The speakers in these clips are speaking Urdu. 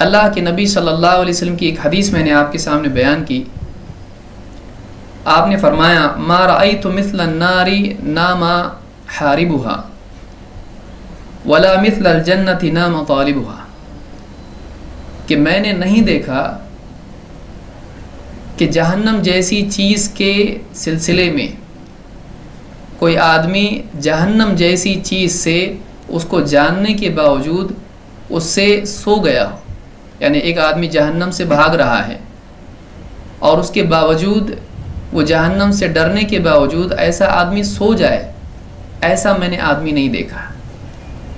اللہ کے نبی صلی اللہ علیہ وسلم کی ایک حدیث میں نے آپ کے سامنے بیان کی. آپ نے فرمایا ما رأیت مثل النار نام حاربها ولا مثل الجنة نام طالبها، کہ میں نے نہیں دیکھا کہ جہنم جیسی چیز کے سلسلے میں کوئی آدمی جہنم جیسی چیز سے اس کو جاننے کے باوجود اس سے سو گیا ہو. یعنی ایک آدمی جہنم سے بھاگ رہا ہے اور اس کے باوجود وہ جہنم سے ڈرنے کے باوجود ایسا آدمی سو جائے، ایسا میں نے آدمی نہیں دیکھا.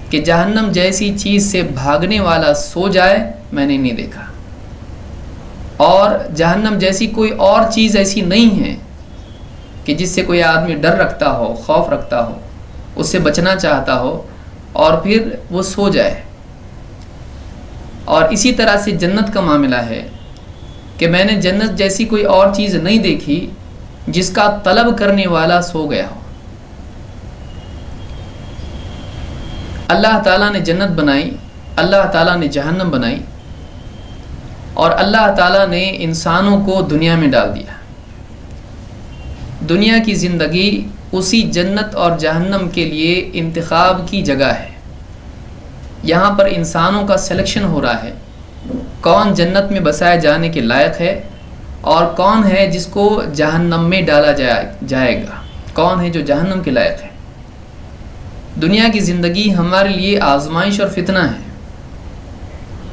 کہ جہنم جیسی چیز سے بھاگنے والا سو جائے میں نے نہیں دیکھا. اور جہنم جیسی کوئی اور چیز ایسی نہیں ہے کہ جس سے کوئی آدمی ڈر رکھتا ہو، خوف رکھتا ہو، اس سے بچنا چاہتا ہو اور پھر وہ سو جائے. اور اسی طرح سے جنت کا معاملہ ہے کہ میں نے جنت جیسی کوئی اور چیز نہیں دیکھی جس کا طلب کرنے والا سو گیا ہو. اللہ تعالیٰ نے جنت بنائی، اللہ تعالیٰ نے جہنم بنائی، اور اللہ تعالیٰ نے انسانوں کو دنیا میں ڈال دیا. دنیا کی زندگی اسی جنت اور جہنم کے لیے انتخاب کی جگہ ہے. یہاں پر انسانوں کا سلیکشن ہو رہا ہے کون جنت میں بسائے جانے کے لائق ہے اور کون ہے جس کو جہنم میں ڈالا جائے گا، کون ہے جو جہنم کے لائق ہے. دنیا کی زندگی ہمارے لیے آزمائش اور فتنہ ہے.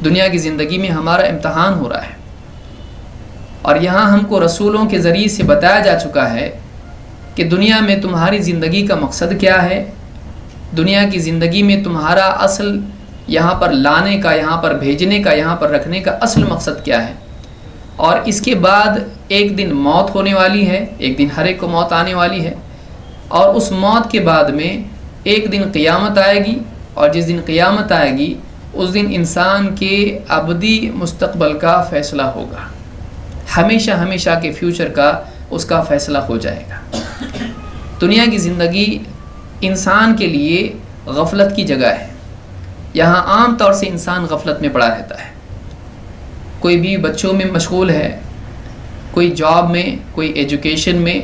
دنیا کی زندگی میں ہمارا امتحان ہو رہا ہے، اور یہاں ہم کو رسولوں کے ذریعے سے بتایا جا چکا ہے کہ دنیا میں تمہاری زندگی کا مقصد کیا ہے، دنیا کی زندگی میں تمہارا اصل یہاں پر لانے کا، یہاں پر بھیجنے کا، یہاں پر رکھنے کا اصل مقصد کیا ہے. اور اس کے بعد ایک دن موت ہونے والی ہے، ایک دن ہر ایک کو موت آنے والی ہے، اور اس موت کے بعد میں ایک دن قیامت آئے گی، اور جس دن قیامت آئے گی اس دن انسان کے ابدی مستقبل کا فیصلہ ہوگا، ہمیشہ ہمیشہ کے فیوچر کا اس کا فیصلہ ہو جائے گا. دنیا کی زندگی انسان کے لیے غفلت کی جگہ ہے. یہاں عام طور سے انسان غفلت میں پڑا رہتا ہے. کوئی بھی بچوں میں مشغول ہے، کوئی جاب میں، کوئی ایجوکیشن میں،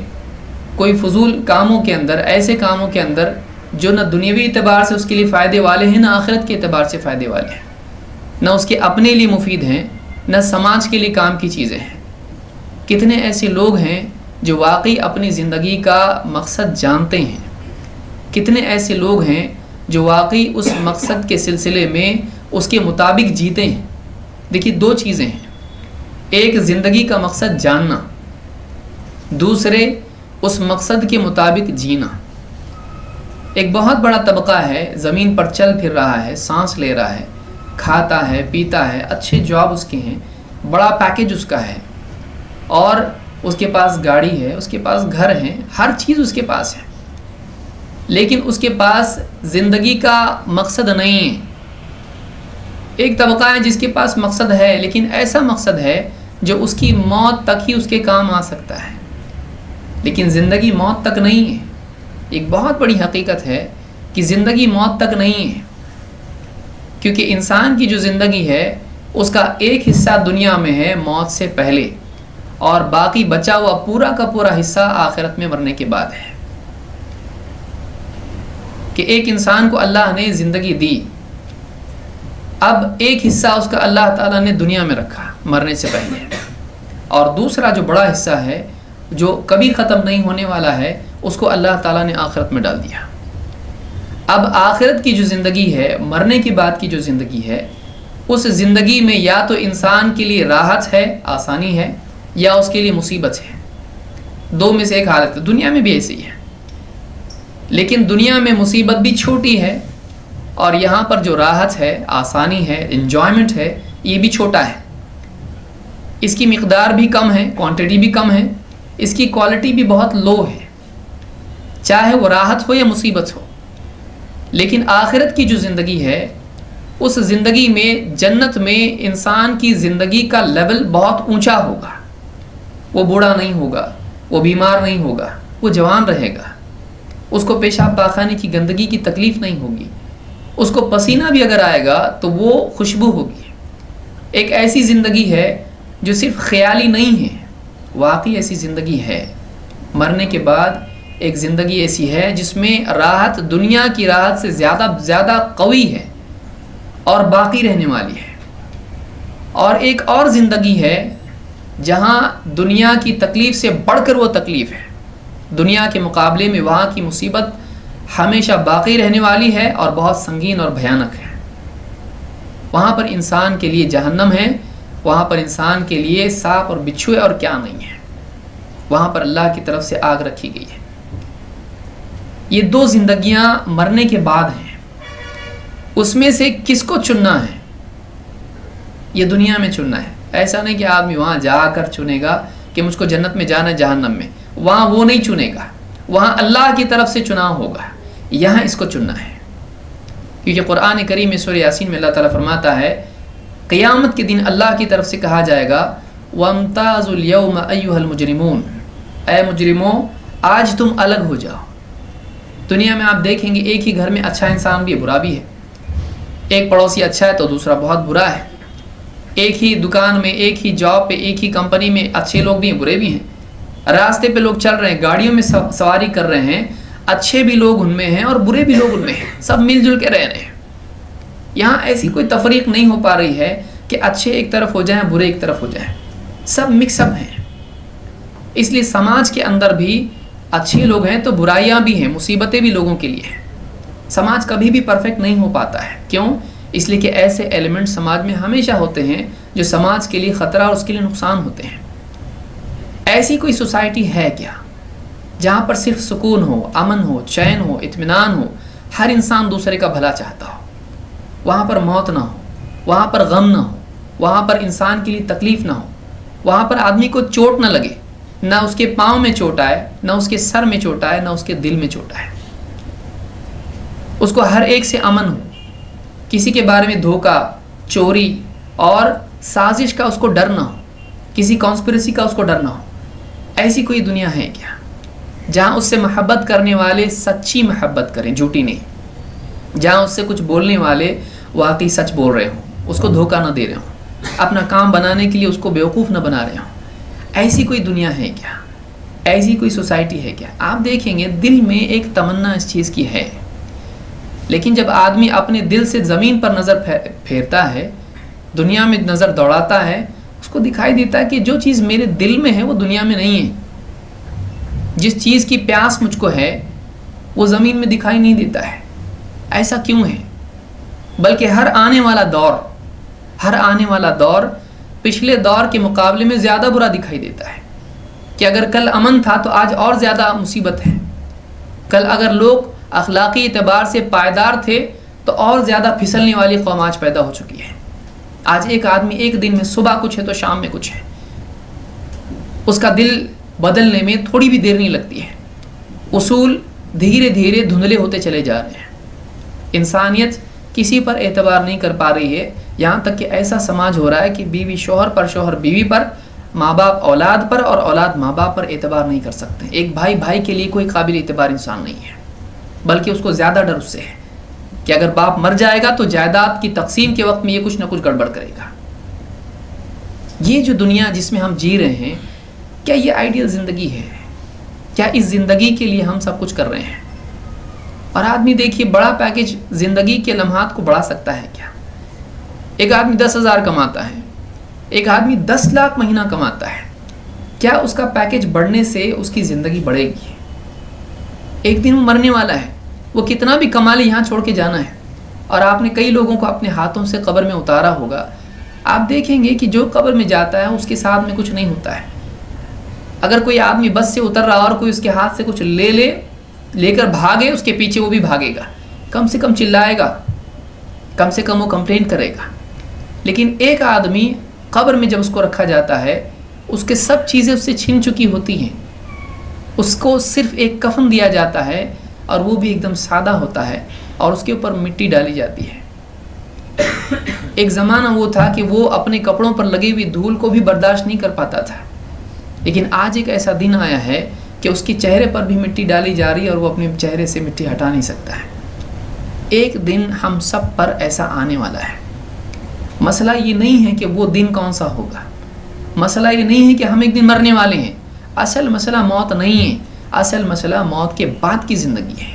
کوئی فضول کاموں کے اندر، ایسے کاموں کے اندر جو نہ دنیاوی اعتبار سے اس کے لیے فائدے والے ہیں، نہ آخرت کے اعتبار سے فائدے والے ہیں، نہ اس کے اپنے لیے مفید ہیں، نہ سماج کے لیے کام کی چیزیں ہیں. کتنے ایسے لوگ ہیں جو واقعی اپنی زندگی کا مقصد جانتے ہیں، کتنے ایسے لوگ ہیں جو واقعی اس مقصد کے سلسلے میں اس کے مطابق جیتے ہیں. دیکھیے دو چیزیں ہیں، ایک زندگی کا مقصد جاننا، دوسرے اس مقصد کے مطابق جینا. ایک بہت بڑا طبقہ ہے زمین پر چل پھر رہا ہے، سانس لے رہا ہے، کھاتا ہے، پیتا ہے، اچھے جاب اس کے ہیں، بڑا پیکیج اس کا ہے، اور اس کے پاس گاڑی ہے، اس کے پاس گھر ہے، ہر چیز اس کے پاس ہے، لیکن اس کے پاس زندگی کا مقصد نہیں ہے. ایک طبقہ ہے جس کے پاس مقصد ہے، لیکن ایسا مقصد ہے جو اس کی موت تک ہی اس کے کام آ سکتا ہے، لیکن زندگی موت تک نہیں ہے. ایک بہت بڑی حقیقت ہے کہ زندگی موت تک نہیں ہے، کیونکہ انسان کی جو زندگی ہے اس کا ایک حصہ دنیا میں ہے موت سے پہلے، اور باقی بچا ہوا پورا کا پورا حصہ آخرت میں مرنے کے بعد ہے. کہ ایک انسان کو اللہ نے زندگی دی، اب ایک حصہ اس کا اللہ تعالیٰ نے دنیا میں رکھا مرنے سے پہلے، اور دوسرا جو بڑا حصہ ہے جو کبھی ختم نہیں ہونے والا ہے اس کو اللہ تعالیٰ نے آخرت میں ڈال دیا. اب آخرت کی جو زندگی ہے، مرنے کے بعد کی جو زندگی ہے، اس زندگی میں یا تو انسان کے لیے راحت ہے، آسانی ہے، یا اس کے لیے مصیبت ہے. دو میں سے ایک حالت ہے. دنیا میں بھی ایسے ہی ہے، لیکن دنیا میں مصیبت بھی چھوٹی ہے، اور یہاں پر جو راحت ہے، آسانی ہے، انجوائمنٹ ہے، یہ بھی چھوٹا ہے. اس کی مقدار بھی کم ہے، کوانٹٹی بھی کم ہے، اس کی کوالٹی بھی بہت لو ہے، چاہے وہ راحت ہو یا مصیبت ہو. لیکن آخرت کی جو زندگی ہے، اس زندگی میں، جنت میں انسان کی زندگی کا لیول بہت اونچا ہوگا. وہ بوڑھا نہیں ہوگا، وہ بیمار نہیں ہوگا، وہ جوان رہے گا، اس کو پیشاب پاخانے کی گندگی کی تکلیف نہیں ہوگی، اس کو پسینہ بھی اگر آئے گا تو وہ خوشبو ہوگی، ایک ایسی زندگی ہے جو صرف خیالی نہیں ہے، واقعی ایسی زندگی ہے۔ مرنے کے بعد ایک زندگی ایسی ہے جس میں راحت دنیا کی راحت سے زیادہ قوی ہے اور باقی رہنے والی ہے۔ اور ایک اور زندگی ہے جہاں دنیا کی تکلیف سے بڑھ کر وہ تکلیف ہے، دنیا کے مقابلے میں وہاں کی مصیبت ہمیشہ باقی رہنے والی ہے اور بہت سنگین اور بھیانک ہے۔ وہاں پر انسان کے لیے جہنم ہے، وہاں پر انسان کے لیے سانپ اور بچھو ہے اور کیا نہیں ہے، وہاں پر اللہ کی طرف سے آگ رکھی گئی ہے۔ یہ دو زندگیاں مرنے کے بعد ہیں، اس میں سے کس کو چننا ہے؟ یہ دنیا میں چننا ہے۔ ایسا نہیں کہ آدمی وہاں جا کر چنے گا کہ مجھ کو جنت میں جانا ہے جہنم میں، وہاں وہ نہیں چنے گا، وہاں اللہ کی طرف سے چناؤ ہوگا، یہاں اس کو چننا ہے۔ کیونکہ قرآن کریم میں سورہ یاسین میں اللہ تعالیٰ فرماتا ہے قیامت کے دن اللہ کی طرف سے کہا جائے گا وَامْتَازُوا الْيَوْمَ أَيُّهَا الْمُجْرِمُونَ، اے مجرموں آج تم الگ ہو جاؤ۔ دنیا میں آپ دیکھیں گے ایک ہی گھر میں اچھا انسان بھی ہے، برا بھی ہے، ایک پڑوسی اچھا ہے تو دوسرا بہت برا ہے، ایک ہی دکان میں، ایک ہی جاب پہ، ایک ہی کمپنی میں اچھے لوگ بھی ہیں، برے بھی ہیں، راستے پہ لوگ چل رہے ہیں، گاڑیوں میں سواری کر رہے ہیں، اچھے بھی لوگ ان میں ہیں اور برے بھی لوگ ان میں ہیں، سب مل جل کے رہ رہے ہیں۔ یہاں ایسی کوئی تفریق نہیں ہو پا رہی ہے کہ اچھے ایک طرف ہو جائیں برے ایک طرف ہو جائیں، سب مکس اپ ہیں۔ اس لیے سماج کے اندر بھی اچھے لوگ ہیں تو برائیاں بھی ہیں، مصیبتیں بھی لوگوں کے لیے ہیں۔ سماج کبھی بھی پرفیکٹ نہیں ہو پاتا ہے، کیوں؟ اس لیے کہ ایسے ایلیمنٹ سماج میں ہمیشہ ہوتے ہیں جو سماج کے لیے خطرہ اور اس کے لیے نقصان ہوتے ہیں۔ ایسی کوئی سوسائٹی ہے کیا جہاں پر صرف سکون ہو، امن ہو، چین ہو، اطمینان ہو، ہر انسان دوسرے کا بھلا چاہتا ہو، وہاں پر موت نہ ہو، وہاں پر غم نہ ہو، وہاں پر انسان کے لیے تکلیف نہ ہو، وہاں پر آدمی کو چوٹ نہ لگے، نہ اس کے پاؤں میں چوٹ آئے، نہ اس کے سر میں چوٹ آئے، نہ اس کے دل میں چوٹ آئے، اس کو ہر ایک سے امن ہو، کسی کے بارے میں دھوکہ، چوری اور سازش کا اس کو ڈر نہ ہو، کسی کانسپریسی کا اس کو ڈر نہ ہو۔ ایسی کوئی دنیا ہے کیا جہاں اس سے محبت کرنے والے سچی محبت کریں، جھوٹی نہیں، جہاں اس سے کچھ بولنے والے واقعی سچ بول رہے ہوں، اس کو دھوکہ نہ دے رہے ہوں، اپنا کام بنانے کے لیے اس کو بیوقوف نہ بنا رہے ہوں؟ ایسی کوئی دنیا ہے کیا؟ ایسی کوئی سوسائٹی ہے کیا؟ آپ دیکھیں گے دل میں ایک تمنا اس چیز کی ہے، لیکن جب آدمی اپنے دل سے زمین پر نظر پھیرتا ہے، دنیا میں نظر دوڑاتا ہے، اس کو دکھائی دیتا ہے کہ جو چیز میرے دل میں ہے وہ دنیا میں نہیں ہے، جس چیز کی پیاس مجھ کو ہے وہ زمین میں دکھائی نہیں دیتا ہے۔ ایسا کیوں ہے؟ بلکہ ہر آنے والا دور پچھلے دور کے مقابلے میں زیادہ برا دکھائی دیتا ہے کہ اگر کل امن تھا تو آج اور زیادہ مصیبت ہے، کل اگر لوگ اخلاقی اعتبار سے پائیدار تھے تو اور زیادہ پھسلنے والی قوم آج پیدا ہو چکی ہے۔ آج ایک آدمی ایک دن میں صبح کچھ ہے تو شام میں کچھ ہے، اس کا دل بدلنے میں تھوڑی بھی دیر نہیں لگتی ہے، اصول دھیرے دھیرے دھندلے ہوتے چلے جا رہے ہیں، انسانیت کسی پر اعتبار نہیں کر پا رہی ہے، یہاں تک کہ ایسا سماج ہو رہا ہے کہ بیوی شوہر پر، شوہر بیوی پر، ماں باپ اولاد پر اور اولاد ماں باپ پر اعتبار نہیں کر سکتے۔ ایک بھائی بھائی کے لیے کوئی قابل اعتبار انسان نہیں ہے، بلکہ اس کو زیادہ ڈر اس سے ہے کہ اگر باپ مر جائے گا تو جائیداد کی تقسیم کے وقت میں یہ کچھ نہ کچھ گڑبڑ کرے گا۔ یہ جو دنیا جس میں ہم جی رہے ہیں، کیا یہ آئیڈیل زندگی ہے؟ کیا اس زندگی کے لیے ہم سب کچھ کر رہے ہیں؟ اور آدمی دیکھیے بڑا پیکج زندگی کے لمحات کو بڑھا سکتا ہے کیا؟ ایک آدمی 10,000 کماتا ہے، ایک آدمی 10 لاکھ مہینہ کماتا ہے، کیا اس کا پیکج بڑھنے سے اس کی زندگی بڑھے گی؟ ایک دن وہ مرنے والا ہے، وہ کتنا بھی کما لے یہاں چھوڑ کے جانا ہے۔ اور آپ نے کئی لوگوں کو اپنے ہاتھوں سے قبر میں اتارا ہوگا، آپ دیکھیں گے کہ جو قبر میں جاتا ہے اس کے ساتھ میں کچھ نہیں ہوتا ہے۔ اگر کوئی آدمی بس سے اتر رہا اور کوئی اس کے ہاتھ سے کچھ لے کر بھاگے، اس کے پیچھے وہ بھی بھاگے گا، کم سے کم چلائے گا، کم سے کم وہ کمپلین کرے گا۔ لیکن ایک آدمی قبر میں جب اس کو رکھا جاتا ہے، اس کے سب چیزیں اس سے چھن چکی ہوتی ہیں، اس کو صرف ایک کفن دیا جاتا ہے اور وہ بھی ایک دم سادہ ہوتا ہے اور اس کے اوپر مٹی ڈالی جاتی ہے۔ ایک زمانہ وہ تھا کہ وہ اپنے کپڑوں پر لگی ہوئی دھول کو بھی برداشت نہیں کر پاتا تھا، لیکن آج ایک ایسا دن آیا ہے کہ اس کے چہرے پر بھی مٹی ڈالی جا رہی ہے اور وہ اپنے چہرے سے مٹی ہٹا نہیں سکتا ہے۔ ایک دن ہم سب پر ایسا آنے والا ہے۔ مسئلہ یہ نہیں ہے کہ وہ دن کون سا ہوگا، مسئلہ یہ نہیں ہے کہ ہم ایک دن مرنے والے ہیں. اصل مسئلہ موت نہیں ہے، اصل مسئلہ موت کے بعد کی زندگی ہے.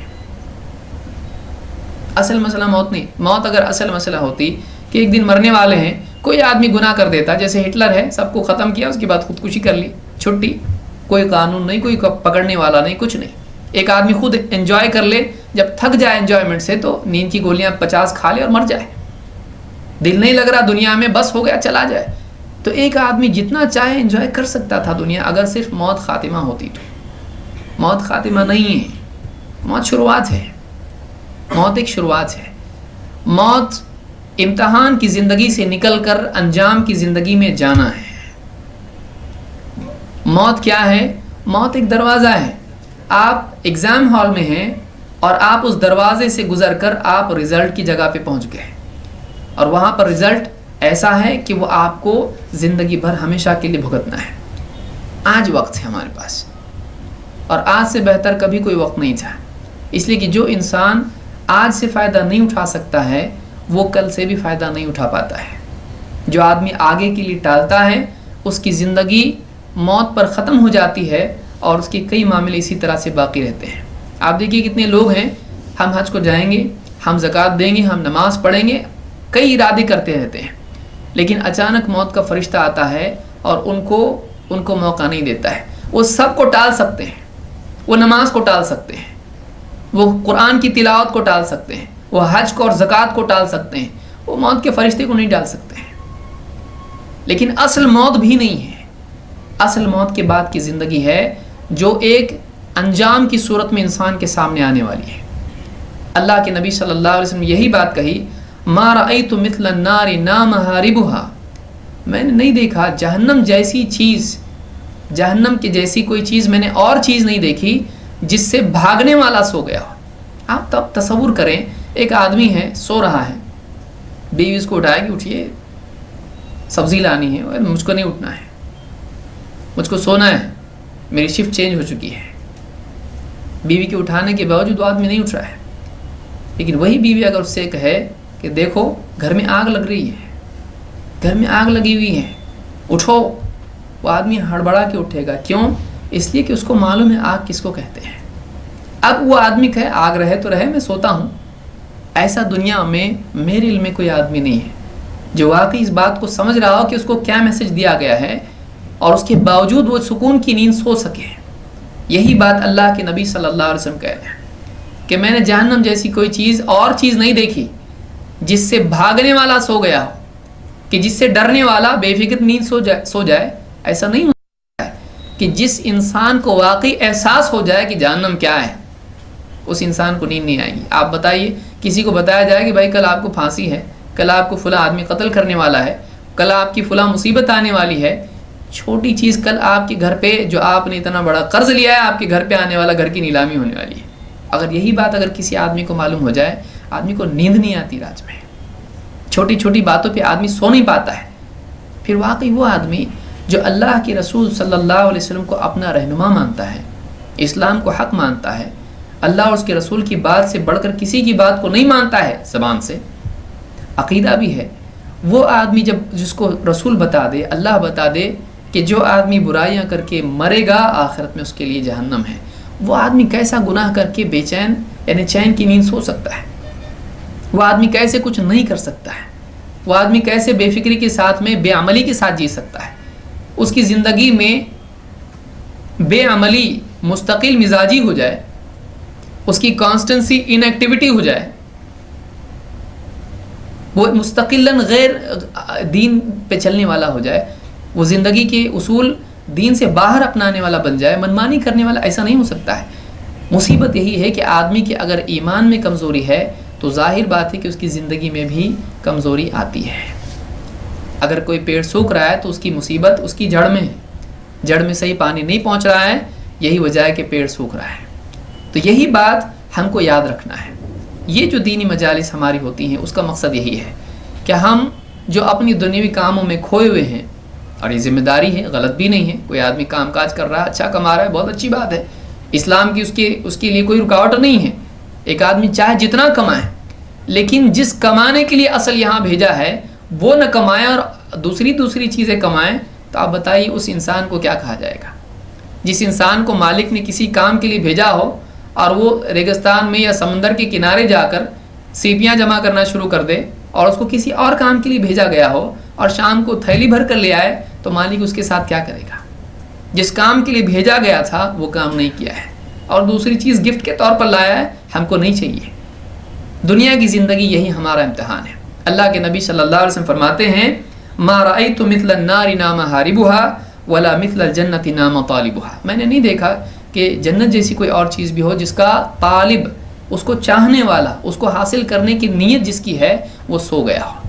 اصل مسئلہ موت نہیں. موت اگر اصل مسئلہ ہوتی کہ ایک دن مرنے والے ہیں، کوئی آدمی گناہ کر دیتا جیسے ہٹلر ہے، سب کو ختم کیا، اس کے بعد خودکشی کر لی، چھٹی، کوئی قانون نہیں، کوئی پکڑنے والا نہیں، کچھ نہیں. ایک آدمی خود انجوائے کر لے، جب تھک جائے انجوائمنٹ سے تو نیند کی گولیاں 50 کھا لے اور مر جائے. دل نہیں لگ رہا دنیا میں، بس ہو گیا، چلا جائے. تو ایک آدمی جتنا چاہے انجوائے کر سکتا تھا دنیا، اگر صرف موت خاتمہ ہوتی تو. موت خاتمہ نہیں ہے، موت شروعات ہے. موت ایک شروعات ہے. موت امتحان کی زندگی سے نکل کر انجام کی زندگی میں جانا ہے. موت کیا ہے؟ موت ایک دروازہ ہے. آپ ایگزام ہال میں ہیں اور آپ اس دروازے سے گزر کر آپ رزلٹ کی جگہ پہ پہنچ گئے، اور وہاں پر رزلٹ ایسا ہے کہ وہ آپ کو زندگی بھر ہمیشہ کے لیے بھگتنا ہے. آج وقت ہے ہمارے پاس، اور آج سے بہتر کبھی کوئی وقت نہیں تھا. اس لیے کہ جو انسان آج سے فائدہ نہیں اٹھا سکتا ہے وہ کل سے بھی فائدہ نہیں اٹھا پاتا ہے. جو آدمی آگے کے لیے ٹالتا ہے اس کی زندگی موت پر ختم ہو جاتی ہے، اور اس کے کئی معاملے اسی طرح سے باقی رہتے ہیں. آپ دیکھیے کتنے لوگ ہیں، ہم حج کو جائیں گے، ہم زکوٰۃ دیں گے، ہم نماز پڑھیں گے، کئی ارادے کرتے رہتے ہیں، لیکن اچانک موت کا فرشتہ آتا ہے اور ان کو موقع نہیں دیتا ہے. وہ سب کو ٹال سکتے ہیں، وہ نماز کو ٹال سکتے ہیں، وہ قرآن کی تلاوت کو ٹال سکتے ہیں، وہ حج کو اور زکوٰۃ کو ٹال سکتے ہیں، وہ موت کے فرشتے کو نہیں ٹال سکتے ہیں. لیکن اصل موت بھی نہیں ہے. اصل موت کے بعد کی زندگی ہے جو ایک انجام کی صورت میں انسان کے سامنے آنے والی ہے. اللہ کے نبی صلی اللہ علیہ وسلم نے یہی بات کہی، ما رأیت مثل النار نامحاربها، میں نے نہیں دیکھا جہنم جیسی چیز، جہنم کی جیسی کوئی چیز میں نے اور چیز نہیں دیکھی جس سے بھاگنے والا سو گیا ہو. آپ تب تصور کریں، ایک آدمی ہے سو رہا ہے، بیوی اس کو اٹھائے کہ اٹھیے سبزی لانی ہے، مجھ کو نہیں اٹھنا ہے، مجھ کو سونا ہے، میری شفٹ چینج ہو چکی ہے. بیوی کے اٹھانے کے باوجود وہ آدمی نہیں اٹھ رہا ہے. لیکن وہی بیوی اگر اس سے کہے کہ دیکھو گھر میں آگ لگ رہی ہے، گھر میں آگ لگی ہوئی ہے، اٹھو، وہ آدمی ہڑبڑا کے اٹھے گا. کیوں؟ اس لیے کہ اس کو معلوم ہے آگ کس کو کہتے ہیں. اب وہ آدمی کہے آگ رہے تو رہے، میں سوتا ہوں. ایسا دنیا میں میرے علم میں کوئی آدمی نہیں ہے جو واقعی اس بات کو سمجھ رہا ہو کہ اس کو کیا میسج دیا گیا ہے، اور اس کے باوجود وہ سکون کی نیند سو سکے. یہی بات اللہ کے نبی صلی اللہ علیہ وسلم کہہ رہے ہیں کہ میں نے جہنم جیسی کوئی چیز اور چیز نہیں دیکھی جس سے بھاگنے والا سو گیا ہو، کہ جس سے ڈرنے والا بے فکر نیند سو جائے. ایسا نہیں ہوتا ہے کہ جس انسان کو واقعی احساس ہو جائے کہ جہنم کیا ہے، اس انسان کو نیند نہیں آئے گی. آپ بتائیے، کسی کو بتایا جائے کہ بھائی کل آپ کو پھانسی ہے، کل آپ کو فلاں آدمی قتل کرنے والا ہے، کل آپ کی فلاں مصیبت آنے والی ہے، چھوٹی چیز کل آپ کے گھر پہ جو آپ نے اتنا بڑا قرض لیا ہے، آپ کے گھر پہ آنے والا گھر کی نیلامی ہونے والی ہے. اگر یہی بات اگر کسی آدمی کو معلوم ہو جائے، آدمی کو نیند نہیں آتی رات میں. چھوٹی چھوٹی باتوں پہ آدمی سو نہیں پاتا ہے. پھر واقعی وہ آدمی جو اللہ کے رسول صلی اللہ علیہ وسلم کو اپنا رہنما مانتا ہے، اسلام کو حق مانتا ہے، اللہ اور اس کے رسول کی بات سے بڑھ کر کسی کی بات کو نہیں مانتا ہے، زبان سے عقیدہ بھی ہے، وہ آدمی جس کو رسول بتا دے، اللہ بتا دے کہ جو آدمی برائیاں کر کے مرے گا آخرت میں اس کے لیے جہنم ہے، وہ آدمی کیسا گناہ کر کے بے چین یعنی چین کی نیند سو سکتا ہے؟ وہ آدمی کیسے کچھ نہیں کر سکتا ہے؟ وہ آدمی کیسے بے فکری کے ساتھ میں بے عملی کے ساتھ جی سکتا ہے؟ اس کی زندگی میں بے عملی مستقل مزاجی ہو جائے، اس کی کانسٹنسی ان ایکٹیویٹی ہو جائے، وہ مستقلاً غیر دین پہ چلنے والا ہو جائے، وہ زندگی کے اصول دین سے باہر اپنانے والا بن جائے، منمانی کرنے والا. ایسا نہیں ہو سکتا ہے. مصیبت یہی ہے کہ آدمی کے اگر ایمان میں کمزوری ہے تو ظاہر بات ہے کہ اس کی زندگی میں بھی کمزوری آتی ہے. اگر کوئی پیڑ سوکھ رہا ہے تو اس کی مصیبت اس کی جڑ میں ہے، جڑ میں صحیح پانی نہیں پہنچ رہا ہے، یہی وجہ ہے کہ پیڑ سوکھ رہا ہے. تو یہی بات ہم کو یاد رکھنا ہے. یہ جو دینی مجالس ہماری ہوتی ہیں اس کا مقصد یہی ہے کہ ہم جو اپنی دنیوی کاموں میں کھوئے ہوئے ہیں، اور یہ ذمہ داری ہے، غلط بھی نہیں ہے، کوئی آدمی کام کاج کر رہا ہے، اچھا کما رہا ہے، بہت اچھی بات ہے، اسلام کی اس کے لیے کوئی رکاوٹ نہیں ہے. ایک آدمی چاہے جتنا کمائے، لیکن جس کمانے کے لیے اصل یہاں بھیجا ہے وہ نہ کمائیں اور دوسری چیزیں کمائیں، تو آپ بتائیے اس انسان کو کیا کہا جائے گا؟ جس انسان کو مالک نے کسی کام کے لیے بھیجا ہو اور وہ ریگستان میں یا سمندر کے کنارے جا کر سیپیاں جمع کرنا شروع کر دے، اور اس کو کسی اور کام کے لیے بھیجا گیا ہو اور شام کو تھیلی بھر کر لے آئے، تو مالک اس کے ساتھ کیا کرے گا؟ جس کام کے لیے بھیجا گیا تھا وہ کام نہیں کیا ہے، اور دوسری چیز گفٹ کے طور پر لایا ہے، ہم کو نہیں چاہیے۔ دنیا کی زندگی یہی ہمارا امتحان ہے۔ اللہ کے نبی صلی اللہ علیہ وسلم فرماتے ہیں ما رأیت مثل النار نام حاربها ولا مثل الجنت نام طالبها، میں نے نہیں دیکھا کہ جنت جیسی کوئی اور چیز بھی ہو جس کا طالب، اس کو چاہنے والا، اس کو حاصل کرنے کی نیت جس کی ہے وہ سو گیا ہو۔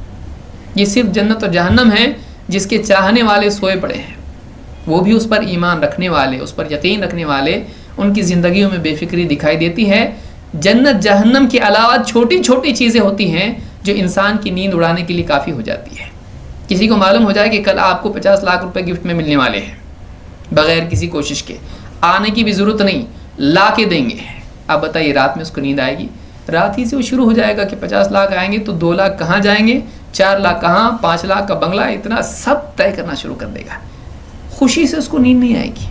یہ صرف جنت اور جہنم ہے جس کے چاہنے والے سوئے پڑے ہیں، وہ بھی اس پر ایمان رکھنے والے، اس پر یقین رکھنے والے، ان کی زندگیوں میں بے فکری دکھائی دیتی ہے۔ جنت جہنم کے علاوہ چھوٹی چھوٹی چیزیں ہوتی ہیں جو انسان کی نیند اڑانے کے لیے کافی ہو جاتی ہے۔ کسی کو معلوم ہو جائے کہ کل آپ کو 50 لاکھ روپے گفٹ میں ملنے والے ہیں، بغیر کسی کوشش کے، آنے کی بھی ضرورت نہیں، لا کے دیں گے، آپ بتائیے رات میں اس کو نیند آئے گی؟ رات ہی سے وہ شروع ہو جائے گا کہ 50 لاکھ آئیں گے تو 2 لاکھ کہاں جائیں گے، 4 لاکھ کہاں، 5 لاکھ کا بنگلہ، اتنا سب طے کرنا شروع کر دے گا۔ خوشی سے اس کو نیند نہیں آئے گی،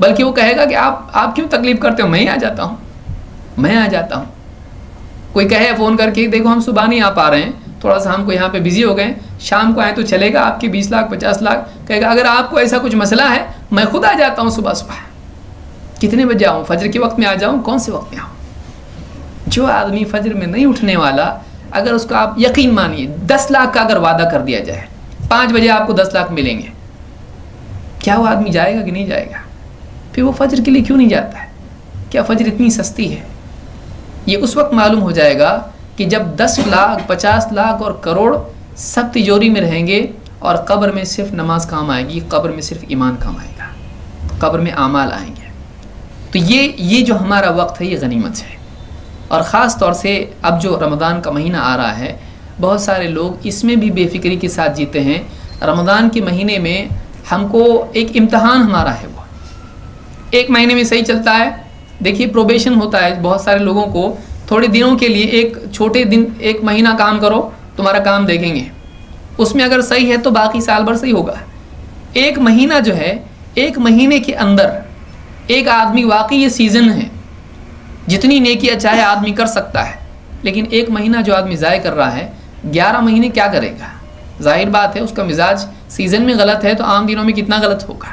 بلکہ وہ کہے گا کہ آپ کیوں تکلیف کرتے ہو، میں آ جاتا ہوں، میں آ جاتا ہوں۔ کوئی کہے فون کر کے دیکھو ہم صبح نہیں آ پا رہے ہیں، تھوڑا سا ہم کو یہاں پہ بزی ہو گئے، شام کو آئے تو چلے گا، آپ کے 20 لاکھ 50 لاکھ، کہے گا اگر آپ کو ایسا کچھ مسئلہ ہے میں خود آ جاتا ہوں صبح صبح۔ کتنے بجے آؤں؟ فجر کے وقت میں آ جاؤں؟ کون سے وقت میں آؤں؟ جو آدمی فجر میں نہیں اٹھنے والا، اگر اس کو آپ یقین مانیے 10 لاکھ کا اگر وعدہ کر دیا جائے 5 بجے آپ کو 10 لاکھ ملیں گے، کیا وہ آدمی جائے گا کہ نہیں جائے گا؟ پھر وہ فجر کے لیے کیوں نہیں جاتا ہے؟ کیا فجر اتنی سستی ہے؟ یہ اس وقت معلوم ہو جائے گا کہ جب 10 لاکھ 50 لاکھ اور کروڑ سب تجوری میں رہیں گے اور قبر میں صرف نماز کام آئے گی، قبر میں صرف ایمان کام آئے گا، قبر میں اعمال آئیں گے۔ تو یہ جو ہمارا وقت ہے یہ غنیمت ہے، اور خاص طور سے اب جو رمضان کا مہینہ آ رہا ہے، بہت سارے لوگ اس میں بھی بے فکری کے ساتھ جیتے ہیں۔ رمضان کے مہینے میں ہم کو ایک امتحان ہمارا ہے، وہ 1 مہینے میں صحیح چلتا ہے، دیکھیے پروبیشن ہوتا ہے بہت سارے لوگوں کو، تھوڑے دنوں کے لیے ایک چھوٹے دن 1 مہینہ کام کرو، تمہارا کام دیکھیں گے، اس میں اگر صحیح ہے تو باقی سال بھر صحیح ہوگا۔ 1 مہینہ جو ہے، 1 مہینے کے اندر ایک آدمی، واقعی یہ سیزن ہے، جتنی نیکیاں چاہے آدمی کر سکتا ہے، لیکن 1 مہینہ جو آدمی ضائع کر رہا ہے، 11 مہینے کیا کرے گا؟ ظاہر بات ہے اس کا مزاج سیزن میں غلط ہے تو عام دنوں میں کتنا غلط ہوگا۔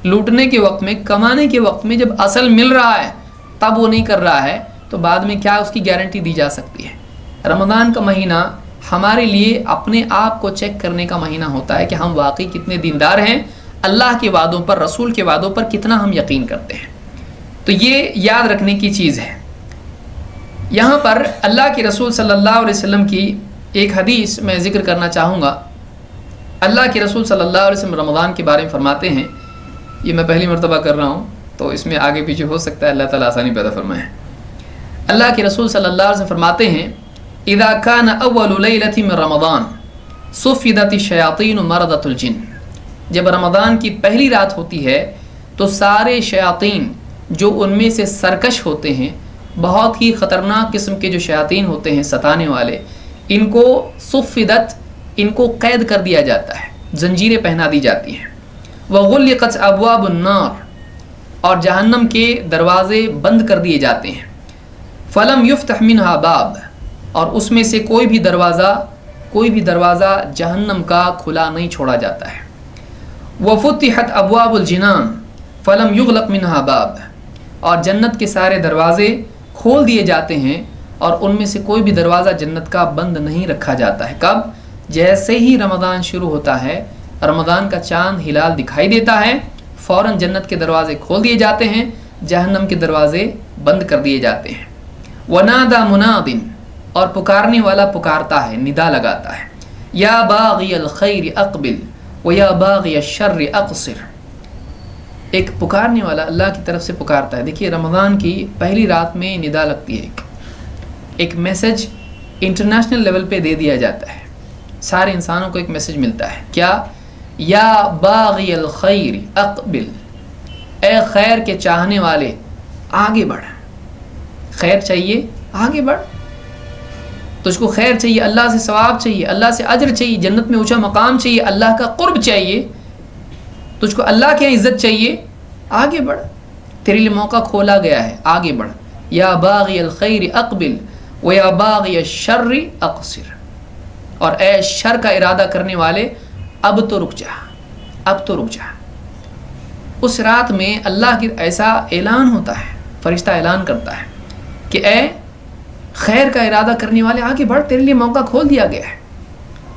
لوٹنے کے وقت میں، کمانے کے وقت میں جب اصل مل رہا ہے تب وہ نہیں کر رہا ہے، تو بعد میں کیا اس کی گارنٹی دی جا سکتی ہے؟ رمضان کا مہینہ ہمارے لیے اپنے آپ کو چیک کرنے کا مہینہ ہوتا ہے کہ ہم واقعی کتنے دیندار ہیں، اللہ کے وعدوں پر، رسول کے وعدوں پر کتنا ہم یقین کرتے ہیں۔ تو یہ یاد رکھنے کی چیز ہے۔ یہاں پر اللہ کے رسول صلی اللہ علیہ وسلم کی ایک حدیث میں ذکر کرنا چاہوں گا۔ اللہ کے رسول صلی اللہ علیہ وسلم رمضان کے بارے میں فرماتے ہیں، یہ میں پہلی مرتبہ کر رہا ہوں تو اس میں آگے پیچھے ہو سکتا ہے، اللہ تعالیٰ آسانی پیدا فرمائے۔ اللہ کے رسول صلی اللہ علیہ وسلم فرماتے ہیں اذا كان اول لیلۃ من رمضان صفدت الشیاطین مردۃ الجن، جب رمضان کی پہلی رات ہوتی ہے تو سارے شیاطین جو ان میں سے سرکش ہوتے ہیں، بہت ہی خطرناک قسم کے جو شیاطین ہوتے ہیں ستانے والے، ان کو صفدت، ان کو قید کر دیا جاتا ہے، زنجیریں پہنا دی جاتی ہیں۔ وغلقت ابواب النار، اور جہنم کے دروازے بند کر دیے جاتے ہیں۔ فلم یفتح منہا باب، اور اس میں سے کوئی بھی دروازہ جہنم کا کھلا نہیں چھوڑا جاتا ہے۔ وفتحت ابواب الجنان فلم یغلق منہا باب، اور جنت کے سارے دروازے کھول دیے جاتے ہیں اور ان میں سے کوئی بھی دروازہ جنت کا بند نہیں رکھا جاتا ہے۔ کب؟ جیسے ہی رمضان شروع ہوتا ہے، رمضان کا چاند ہلال دکھائی دیتا ہے، فوراً جنت کے دروازے کھول دیے جاتے ہیں، جہنم کے دروازے بند کر دیے جاتے ہیں۔ ونادى مناد، اور پکارنے والا پکارتا ہے، ندا لگاتا ہے، یا باغی الخیر اقبل ویا باغی الشر اقصر۔ ایک پکارنے والا اللہ کی طرف سے پکارتا ہے۔ دیکھیے رمضان کی پہلی رات میں ندا لگتی ہے، ایک میسج انٹرنیشنل لیول پہ دے دیا جاتا ہے، سارے انسانوں کو ایک میسج ملتا ہے، کیا؟ یا باغی الخیر اقبل، اے خیر کے چاہنے والے آگے بڑھ، خیر چاہیے آگے بڑھ۔ تجھ کو خیر چاہیے، اللہ سے ثواب چاہیے، اللہ سے اجر چاہیے، جنت میں اونچا مقام چاہیے، اللہ کا قرب چاہیے، تجھ کو اللہ کی عزت چاہیے، آگے بڑھ، تیرے لیے موقع کھولا گیا ہے، آگے بڑھ. یا باغی الخیر اقبل و یا باغی الشر اقصر. اور اے شر کا ارادہ کرنے والے اب تو رک جا، اب تو رک جا. اس رات میں اللہ کی ایسا اعلان ہوتا ہے، فرشتہ اعلان کرتا ہے کہ اے خیر کا ارادہ کرنے والے آگے بڑھ، تیرے لیے موقع کھول دیا گیا ہے.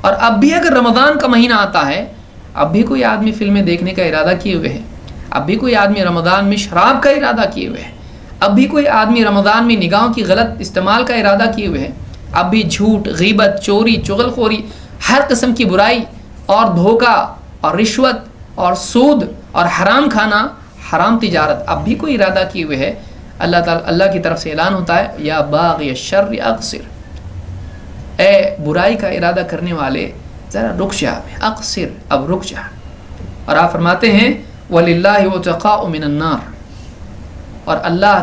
اور اب بھی اگر رمضان کا مہینہ آتا ہے، اب بھی کوئی آدمی فلمیں دیکھنے کا ارادہ کیے ہوئے ہے، اب بھی کوئی آدمی رمضان میں شراب کا ارادہ کیے ہوئے ہے، اب بھی کوئی آدمی رمضان میں نگاہوں کی غلط استعمال کا ارادہ کیے ہوئے ہے، اب بھی جھوٹ، غیبت، چوری، چغلخوری، ہر قسم کی برائی اور دھوکہ اور رشوت اور سود اور حرام کھانا، حرام تجارت، اب بھی کوئی ارادہ کیے ہوئے ہے، اللہ کی طرف سے اعلان ہوتا ہے یا باغی الشر اقصر. اے برائی کا ارادہ کرنے والے ذرا رک جا، اقصر، اب رک جا. اور آپ فرماتے ہیں وَلِلَّهِ عُتَقَاءُ مِنَ النَّارِ. اور اللہ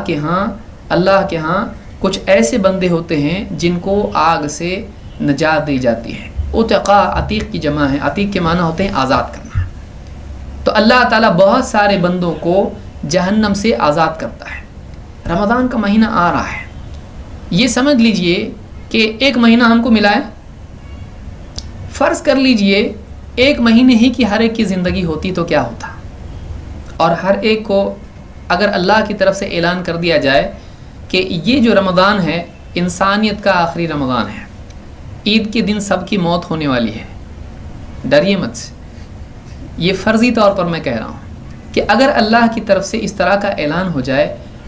کے ہاں کچھ ایسے بندے ہوتے ہیں جن کو آگ سے نجات دی جاتی ہے. عتقاء عتیق کی جمع ہے، عتیق کے معنی ہوتے ہیں آزاد کرنا. تو اللہ تعالیٰ بہت سارے بندوں کو جہنم سے آزاد کرتا ہے. رمضان کا مہینہ آ رہا ہے، یہ سمجھ لیجئے کہ ایک مہینہ ہم کو ملا ہے. فرض کر لیجئے ایک مہینے ہی کی ہر ایک کی زندگی ہوتی تو کیا ہوتا، اور ہر ایک کو اگر اللہ کی طرف سے اعلان کر دیا جائے کہ یہ جو رمضان ہے انسانیت کا آخری رمضان ہے، عید کے دن سب کی موت ہونے والی ہے، ڈریے مت سے. یہ فرضی طور پر میں کہہ رہا ہوں کہ اگر اللہ کی طرف سے اس طرح کا اعلان ہو جائے،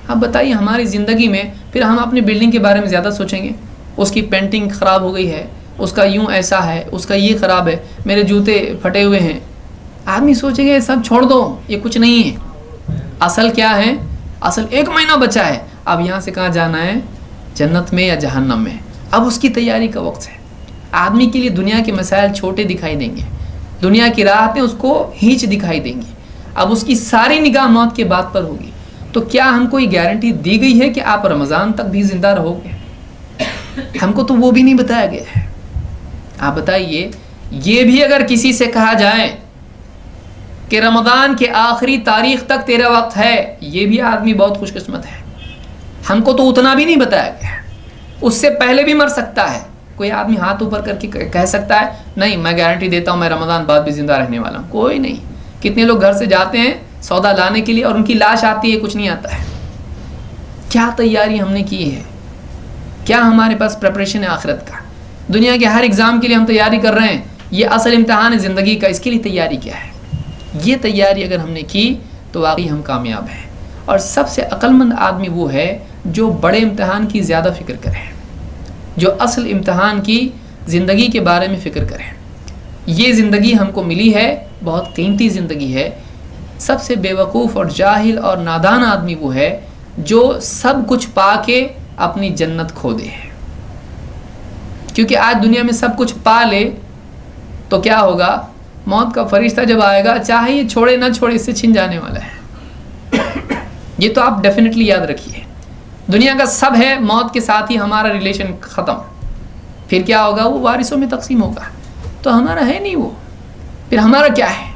اب بتائیے ہماری زندگی میں پھر ہم اپنی بلڈنگ کے بارے میں زیادہ سوچیں گے، اس کی پینٹنگ خراب ہو گئی ہے، اس کا یوں ایسا ہے، اس کا یہ خراب ہے، میرے جوتے پھٹے ہوئے ہیں. آدمی سوچے گا یہ سب چھوڑ دو، یہ کچھ نہیں ہے. اصل کیا ہے؟ اصل ایک مہینہ بچا ہے، اب یہاں سے کہاں جانا ہے، جنت میں یا جہنم میں. اب اس کی تیاری کا وقت ہے. آدمی کے لیے دنیا کے مسائل چھوٹے دکھائی دیں گے، دنیا کی راحتیں اس کو ہینچ دکھائی دیں گی. اب اس کی ساری نگاہ موت کے بعد پر ہوگی. تو کیا ہم کو یہ گارنٹی دی گئی ہے کہ آپ رمضان تک بھی زندہ رہو گے؟ ہم کو تو وہ بھی نہیں بتایا گیا ہے. آپ بتائیے، یہ بھی اگر کسی سے کہا جائے کہ رمضان کے آخری تاریخ تک تیرا وقت ہے، یہ بھی آدمی بہت خوش قسمت ہے. ہم کو تو اتنا بھی نہیں بتایا گیا، اس سے پہلے بھی مر سکتا ہے. کوئی آدمی ہاتھ اوپر کر کے کہہ سکتا ہے نہیں میں گارنٹی دیتا ہوں میں رمضان بعد بھی زندہ رہنے والا ہوں؟ کوئی نہیں. کتنے لوگ گھر سے جاتے ہیں سودا لانے کے لیے اور ان کی لاش آتی ہے، کچھ نہیں آتا ہے. کیا تیاری ہم نے کی ہے؟ کیا ہمارے پاس پریپریشن ہے آخرت کا؟ دنیا کے ہر ایگزام کے لیے ہم تیاری کر رہے ہیں، یہ اصل امتحان ہے زندگی کا، اس کے لیے تیاری کیا ہے؟ یہ تیاری اگر ہم نے کی تو واقعی ہم کامیاب ہیں. اور سب سے عقل مند آدمی وہ ہے جو بڑے امتحان کی زیادہ فکر کرے، جو اصل امتحان کی زندگی کے بارے میں فکر کرے. یہ زندگی ہم کو ملی ہے، بہت قیمتی زندگی ہے. سب سے بے وقوف اور جاہل اور نادان آدمی وہ ہے جو سب کچھ پا کے اپنی جنت کھو دے. کیونکہ آج دنیا میں سب کچھ پا لے تو کیا ہوگا؟ موت کا فرشتہ جب آئے گا، چاہے یہ چھوڑے نہ چھوڑے، اس سے چھن جانے والا ہے. یہ تو آپ ڈیفینیٹلی یاد رکھیے. دنیا کا سب ہے، موت کے ساتھ ہی ہمارا ریلیشن ختم. پھر کیا ہوگا؟ وہ وارثوں میں تقسیم ہوگا. تو ہمارا ہے نہیں وہ، پھر ہمارا کیا ہے؟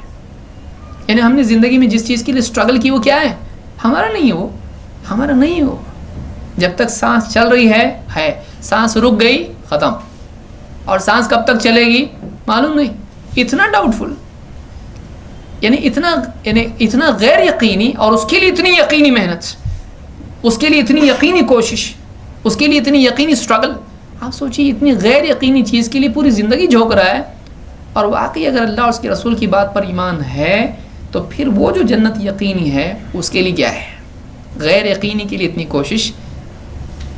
یعنی ہم نے زندگی میں جس چیز کے لیے اسٹرگل کی وہ کیا ہے؟ ہمارا نہیں ہے وہ، ہمارا نہیں ہے وہ. جب تک سانس چل رہی ہے، سانس رک گئی ختم. اور سانس کب تک چلے گی معلوم نہیں. اتنا ڈاؤٹ فل، یعنی اتنا غیر یقینی، اور اس کے لیے اتنی یقینی محنت، اس کے لیے اتنی یقینی کوشش، اس کے لیے اتنی یقینی اسٹرگل. آپ سوچیے اتنی غیر یقینی چیز کے لیے پوری زندگی جھونک رہا ہے. اور واقعی اگر اللہ اور اس کے رسول کی بات پر ایمان ہے تو پھر وہ جو جنت یقینی ہے اس کے لیے کیا ہے؟ غیر یقینی کے لیے اتنی کوشش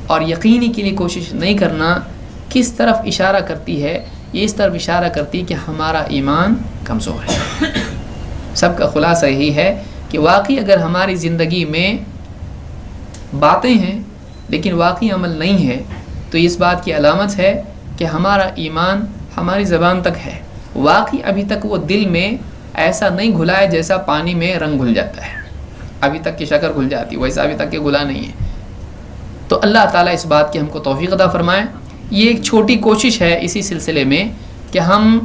اور یقینی کے لیے کوشش نہیں کرنا کس طرف اشارہ کرتی ہے؟ یہ اس طرف اشارہ کرتی ہے کہ ہمارا ایمان کمزور ہے. سب کا خلاصہ یہی ہے کہ واقعی اگر ہماری زندگی میں باتیں ہیں لیکن واقعی عمل نہیں ہے تو اس بات کی علامت ہے کہ ہمارا ایمان ہماری زبان تک ہے، واقعی ابھی تک وہ دل میں ایسا نہیں گھلا ہے جیسا پانی میں رنگ گھل جاتا ہے، ابھی تک کی شکر گھل جاتی ہے، ویسا ابھی تک کہ گھلا نہیں ہے. تو اللہ تعالیٰ اس بات کی ہم کو توفیق عطا فرمائے یہ ایک چھوٹی کوشش ہے اسی سلسلے میں کہ ہم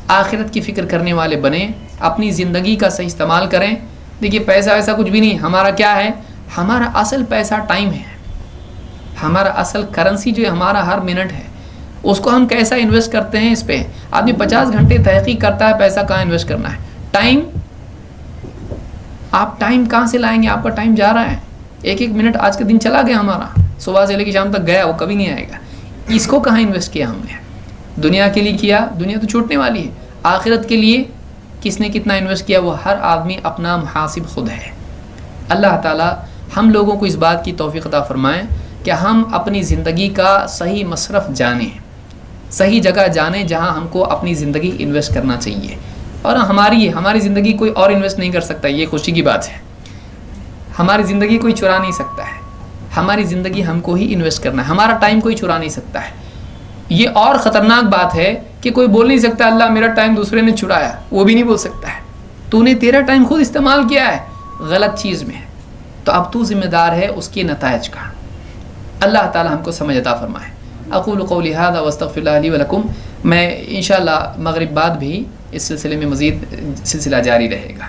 آخرت کی فکر کرنے والے بنیں، اپنی زندگی کا صحیح استعمال کریں. دیکھیے پیسہ ویسا کچھ بھی نہیں، ہمارا کیا ہے؟ ہمارا اصل پیسہ ٹائم ہے. ہمارا اصل کرنسی جو ہے ہمارا ہر منٹ ہے، اس کو ہم کیسا انویسٹ کرتے ہیں اس پہ. آدمی 50 گھنٹے تحقیق کرتا ہے پیسہ کہاں انویسٹ کرنا ہے. ٹائم، آپ ٹائم کہاں سے لائیں گے؟ آپ کا ٹائم جا رہا ہے، ایک ایک منٹ آج کا دن چلا گیا ہمارا، صبح سے لے کے شام تک گیا، وہ کبھی نہیں آئے گا. اس کو کہاں انویسٹ کیا ہم نے؟ دنیا کے لیے کیا، دنیا تو چھوٹنے والی ہے. آخرت کے لیے کس نے کتنا انویسٹ کیا، وہ ہر آدمی اپنا محاسب خود ہے. اللہ تعالی ہم لوگوں کو اس بات کی توفیق عطا فرمائیں کہ ہم اپنی زندگی کا صحیح مصرف جانیں، صحیح جگہ جانیں جہاں ہم کو اپنی زندگی انویسٹ کرنا چاہیے. اور ہماری زندگی کوئی اور انویسٹ نہیں کر سکتا. یہ خوشی کی بات ہے، ہماری زندگی کوئی چرا نہیں سکتا ہے. ہماری زندگی ہم کو ہی انویسٹ کرنا ہے. ہمارا ٹائم کوئی چرا نہیں سکتا ہے. یہ اور خطرناک بات ہے کہ کوئی بول نہیں سکتا اللہ میرا ٹائم دوسرے نے چرایا، وہ بھی نہیں بول سکتا ہے. تو نے تیرا ٹائم خود استعمال کیا ہے غلط چیز میں، تو اب تو ذمہ دار ہے اس کے نتائج کا. اللہ تعالی ہم کو سمجھ عطا فرمائے. اقول قولی ھذا واستغفر اللہ لی ولکم. میں انشاءاللہ مغرب بعد بھی اس سلسلے میں مزید سلسلہ جاری رہے گا.